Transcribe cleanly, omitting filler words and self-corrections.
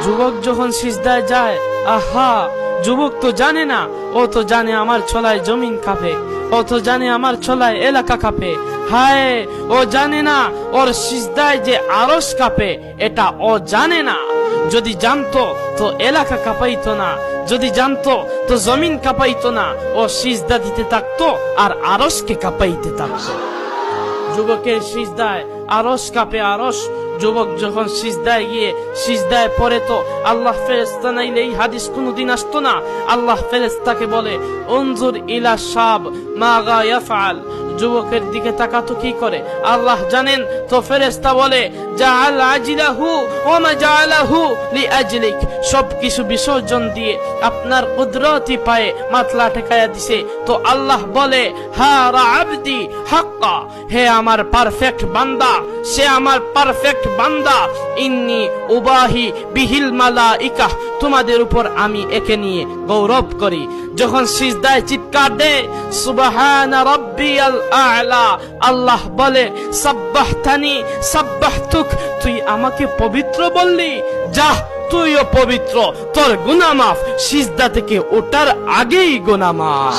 যুবক যখন সিজদায় যায়, আহা, যুবক তো জানে না, ও তো জানে আমার ছলায় জমিন কাঁপে, ও তো জানে আমার ছলায় এলাকা কাঁপে। হায়, ও জানে না ওর সিজদায় যে আরশ কাঁপে, এটা ও জানে না। যদি জানতো তো এলাকা কাঁপাইতো না, যদি জানতো তো জমিন কাঁপাইতো না, ও সিজদা দিতে থাকতো আর আরশকে কাঁপাইতে থাকতো। যুবকের সিজদায় আরশ কাঁপে, আরশ। যুবক যখন সিজদায় গিয়ে সিজদায় পড়ে তো আল্লাহ ফেরেশতা নাইলে এই হাদিস কোনদিন আসতো না। আল্লাহ ফেরেশতাকে বলে, উনজুর ইলা শাব মাগা ইয়াফআল, যুবকের দিকে তাকাতো কি করে আল্লাহ জানেন। তো ফেরেশতা বলে, জাআল আজিলাহু ওয়া মা জাআলাহু লিআজলিক, সবকিছু বিসর্জন দিয়ে আপনার কুদরতি পায়ে মাথলা ঠেকায়া দিছে। তো আল্লাহ বলে, হারা আবদি হাক্কা, হে আমার পারফেক্ট বান্দা, সে আমার পারফেক্ট বান্দা। ইন্নী উবাহি বিহিল মালাইকা, তোমাদের উপর আমি একে নিয়ে গৌরব করি। যখন সিজদায় চিৎকার দেয় সুবহানা রাব্বিয়াল আ'লা, আল্লাহ বলে, সাব্বাহতানি সাব্বাহতুক, তুই আমাকে পবিত্র বললি, যা তুইও পবিত্র, তোর গুনাহ মাফ। সিজদা থেকে ওঠার আগেই গুনাহ মাফ।